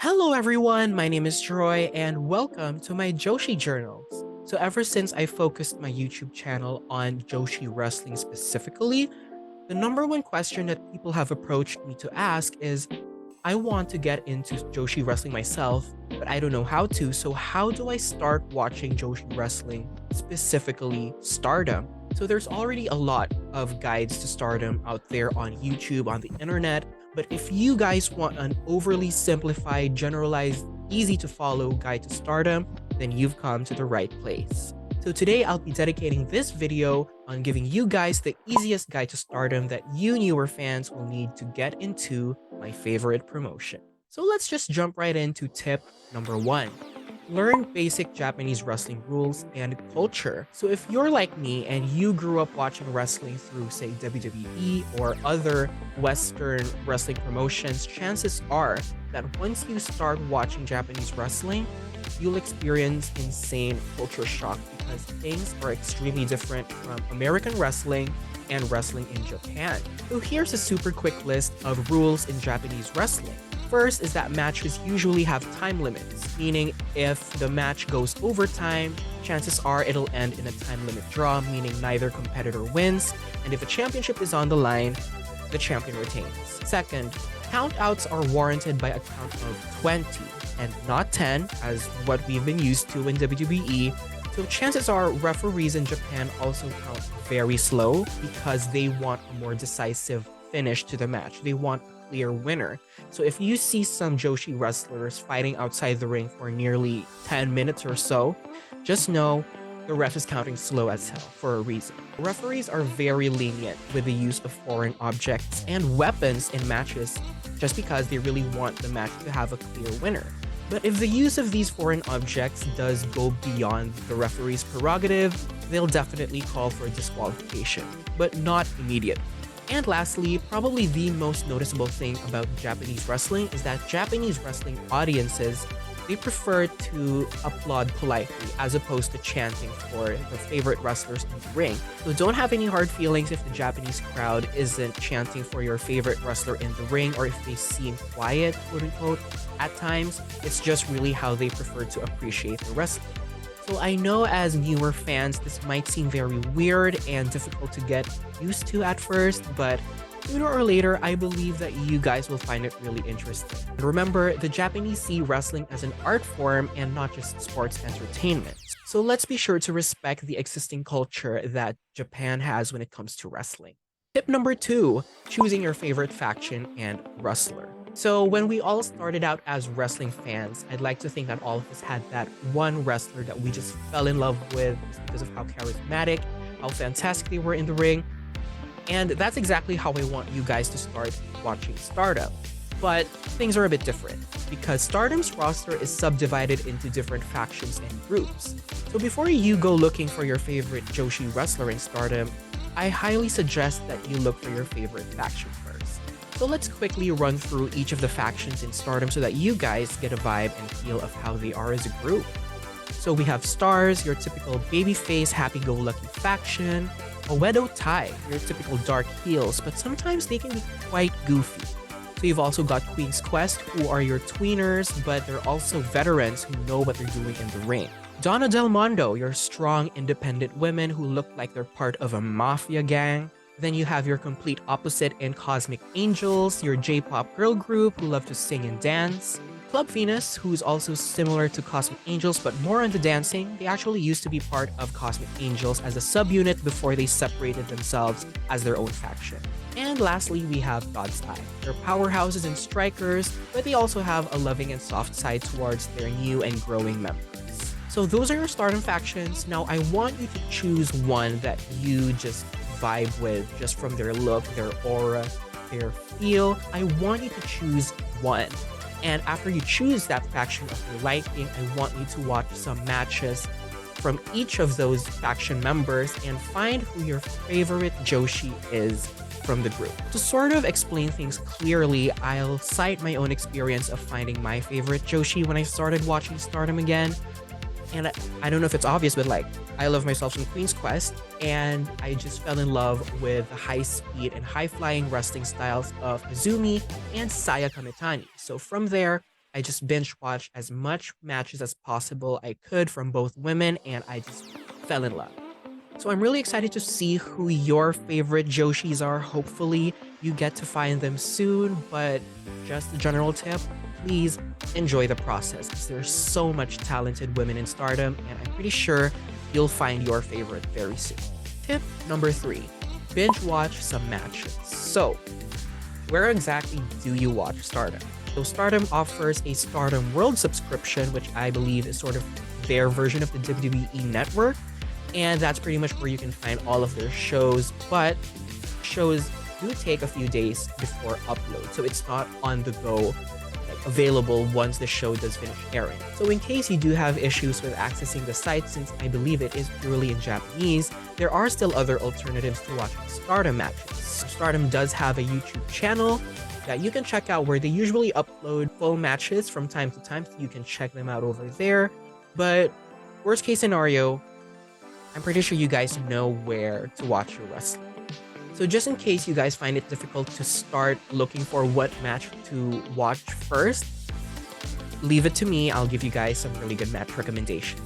Hello everyone, my name is Troy and welcome to my Joshi journals. So ever since I focused my YouTube channel on Joshi wrestling specifically, the number one question that people have approached me to ask is, I want to get into Joshi wrestling myself, but I don't know how to, so how do I start watching Joshi wrestling, specifically Stardom? So there's already a lot of guides to Stardom out there on YouTube, on the internet, but if you guys want an overly simplified, generalized, easy to follow guide to Stardom, then you've come to the right place. So today I'll be dedicating this video on giving you guys the easiest guide to Stardom that you newer fans will need to get into my favorite promotion. So let's just jump right into tip number 1. Learn basic Japanese wrestling rules and culture. So if you're like me and you grew up watching wrestling through, say, WWE or other Western wrestling promotions, chances are that once you start watching Japanese wrestling, you'll experience insane culture shock because things are extremely different from American wrestling and wrestling in Japan. So here's a super quick list of rules in Japanese wrestling. First is that matches usually have time limits, meaning if the match goes overtime, chances are it'll end in a time limit draw, meaning neither competitor wins, and if a championship is on the line, the champion retains. Second, countouts are warranted by a count of 20 and not 10 as what we've been used to in WWE. So chances are referees in Japan also count very slow because they want a more decisive finish to the match. They want a clear winner. So if you see some Joshi wrestlers fighting outside the ring for nearly 10 minutes or so, just know the ref is counting slow as hell for a reason. Referees are very lenient with the use of foreign objects and weapons in matches just because they really want the match to have a clear winner. But if the use of these foreign objects does go beyond the referee's prerogative, they'll definitely call for disqualification, but not immediately. And lastly, probably the most noticeable thing about Japanese wrestling is that Japanese wrestling audiences, they prefer to applaud politely as opposed to chanting for their favorite wrestlers in the ring. So don't have any hard feelings if the Japanese crowd isn't chanting for your favorite wrestler in the ring or if they seem quiet, quote unquote, at times. It's just really how they prefer to appreciate the wrestling. So I know as newer fans, this might seem very weird and difficult to get used to at first, but sooner or later, I believe that you guys will find it really interesting. And remember, the Japanese see wrestling as an art form and not just sports entertainment. So let's be sure to respect the existing culture that Japan has when it comes to wrestling. Tip number 2, choosing your favorite faction and wrestler. So when we all started out as wrestling fans, I'd like to think that all of us had that one wrestler that we just fell in love with just because of how charismatic, how fantastic they were in the ring. And that's exactly how I want you guys to start watching Stardom. But things are a bit different because Stardom's roster is subdivided into different factions and groups. So before you go looking for your favorite Joshi wrestler in Stardom, I highly suggest that you look for your favorite faction first. So let's quickly run through each of the factions in Stardom so that you guys get a vibe and feel of how they are as a group. So we have Stars, your typical babyface, happy-go-lucky faction. Oedo Tai, your typical dark heels, but sometimes they can be quite goofy. So you've also got Queen's Quest, who are your tweeners, but they're also veterans who know what they're doing in the ring. Donna Del Mondo, your strong, independent women who look like they're part of a mafia gang. Then you have your complete opposite in Cosmic Angels, your J-pop girl group who love to sing and dance. Club Venus, who's also similar to Cosmic Angels but more on the dancing. They actually used to be part of Cosmic Angels as a subunit before they separated themselves as their own faction. And lastly, we have God's Eye. They're powerhouses and strikers, but they also have a loving and soft side towards their new and growing members. So those are your Stardom factions. Now I want you to choose one that you just vibe with just from their look, their aura, their feel. I want you to choose one. And after you choose that faction of your liking, I want you to watch some matches from each of those faction members and find who your favorite Joshi is from the group. To sort of explain things clearly, I'll cite my own experience of finding my favorite Joshi when I started watching Stardom again. And I don't know if it's obvious, but like, I love myself some Queen's Quest, and I just fell in love with the high-speed and high-flying wrestling styles of Azumi and Saya Kamitani. So from there, I just binge watched as much matches as possible I could from both women, and I just fell in love. So I'm really excited to see who your favorite Joshis are. Hopefully you get to find them soon, but just a general tip, please enjoy the process because there's so much talented women in Stardom, and I'm pretty sure you'll find your favorite very soon. Tip number 3, binge watch some matches. So where exactly do you watch Stardom? So Stardom offers a Stardom World subscription, which I believe is sort of their version of the WWE network. And that's pretty much where you can find all of their shows, but shows do take a few days before upload, so it's not on the go, like available once the show does finish airing. So in case you do have issues with accessing the site, since I believe it is purely in Japanese, there are still other alternatives to watching Stardom matches. Stardom does have a YouTube channel that you can check out where they usually upload full matches from time to time, so you can check them out over there. But worst case scenario, I'm pretty sure you guys know where to watch your wrestling. So just in case you guys find it difficult to start looking for what match to watch first, leave it to me. I'll give you guys some really good match recommendations.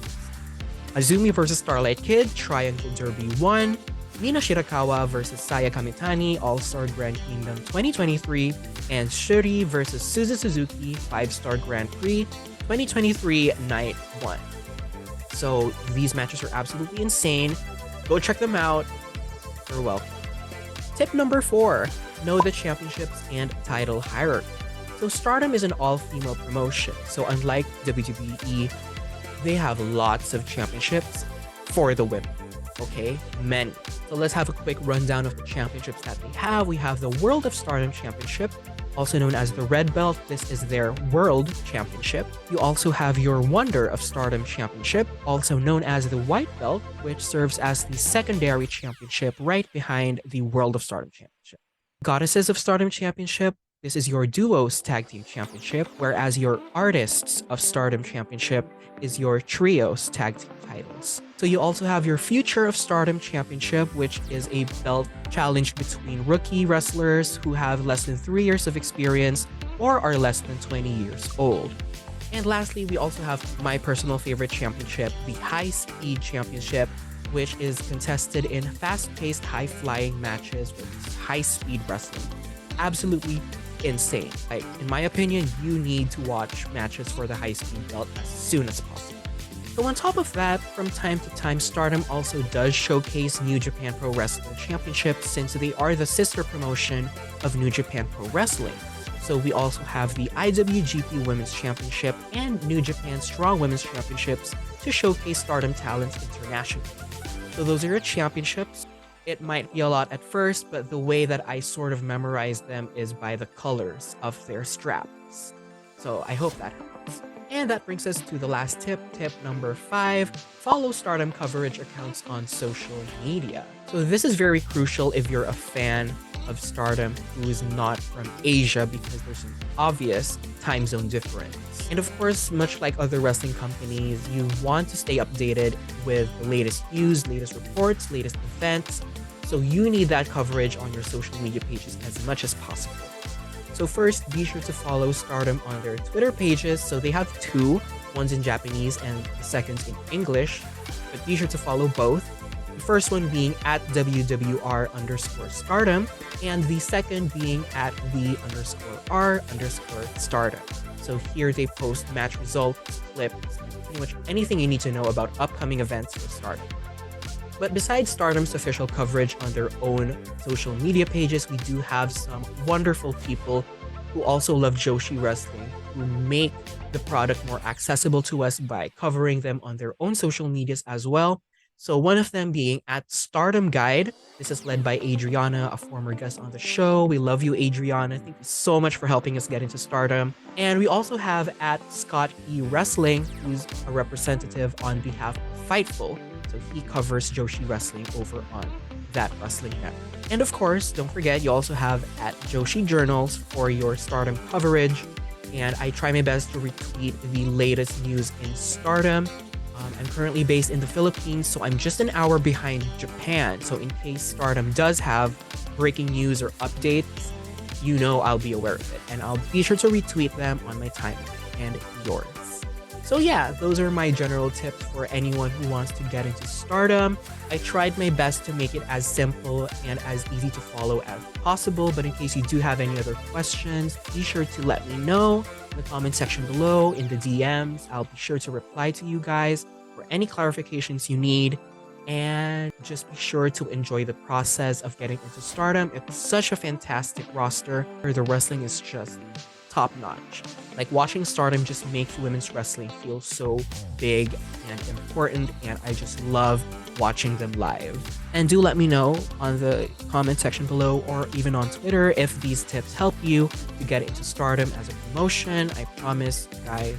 Azumi vs Starlight Kid, Triangle Derby 1, Mina Shirakawa vs Saya Kamitani, All-Star Grand Kingdom 2023, and Shuri vs Suzu Suzuki, 5-Star Grand Prix 2023 Night 1. So these matches are absolutely insane. Go check them out. You're welcome. Tip number 4, know the championships and title hierarchy. So Stardom is an all-female promotion. So unlike WWE, they have lots of championships for the women. Okay, many. So let's have a quick rundown of the championships that they have. We have the World of Stardom Championship, also known as the Red Belt. This is their World Championship. You also have your Wonder of Stardom Championship, also known as the White Belt, which serves as the secondary championship right behind the World of Stardom Championship. Goddesses of Stardom Championship, this is your Duos Tag Team Championship, whereas your Artists of Stardom Championship is your Trios Tag Team titles. So you also have your Future of Stardom Championship, which is a belt challenge between rookie wrestlers who have less than 3 years of experience or are less than 20 years old. And lastly, we also have my personal favorite championship, the High Speed Championship, which is contested in fast-paced, high-flying matches with high-speed wrestling. Absolutely insane. Like, in my opinion, you need to watch matches for the High Speed belt as soon as possible. So on top of that, from time to time, Stardom also does showcase New Japan Pro Wrestling Championship, since they are the sister promotion of New Japan Pro Wrestling. So we also have the IWGP Women's Championship and New Japan Strong Women's Championships to showcase Stardom talents internationally. So those are your championships. It might be a lot at first, but the way that I sort of memorize them is by the colors of their straps. So I hope that helps. And that brings us to the last tip, tip number 5, follow Stardom coverage accounts on social media. So this is very crucial if you're a fan of Stardom who is not from Asia, because there's an obvious time zone difference. And of course, much like other wrestling companies, you want to stay updated with the latest news, latest reports, latest events. So you need that coverage on your social media pages as much as possible. So first, be sure to follow Stardom on their Twitter pages. So they have 2, one's in Japanese and the second's in English, but be sure to follow both. The first one being at WWR_Stardom, and the second being at the_R_Stardom. So here they post match results, clips, pretty much anything you need to know about upcoming events for Stardom. But besides Stardom's official coverage on their own social media pages, we do have some wonderful people who also love Joshi wrestling, who make the product more accessible to us by covering them on their own social medias as well. So one of them being at Stardom Guide. This is led by Adriana, a former guest on the show. We love you, Adriana. Thank you so much for helping us get into Stardom. And we also have at Scott E Wrestling, who's a representative on behalf of Fightful. So he covers Joshi wrestling over on that wrestling network. And of course, don't forget, you also have at Joshi Journals for your Stardom coverage. And I try my best to retweet the latest news in Stardom. I'm currently based in the Philippines, so I'm just an hour behind Japan. So in case Stardom does have breaking news or updates, you know I'll be aware of it. And I'll be sure to retweet them on my timeline. and yours. So yeah, those are my general tips for anyone who wants to get into Stardom. I tried my best to make it as simple and as easy to follow as possible, but in case you do have any other questions, be sure to let me know in the comment section below, in the DMs. I'll be sure to reply to you guys for any clarifications you need. And just be sure to enjoy the process of getting into Stardom. It's such a fantastic roster. The wrestling is just top notch. Like, watching Stardom just makes women's wrestling feel so big and important, and I just love watching them live. And do let me know on the comment section below or even on Twitter if these tips help you to get into Stardom as a promotion. I promise, guys,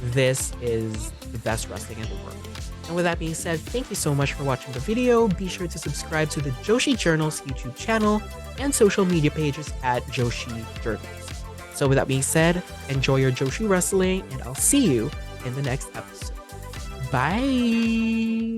this is the best wrestling in the world. And with that being said, thank you so much for watching the video. Be sure to subscribe to the Joshi Journals YouTube channel and social media pages at Joshi Journals. So with that being said, enjoy your Joshi wrestling, and I'll see you in the next episode. Bye!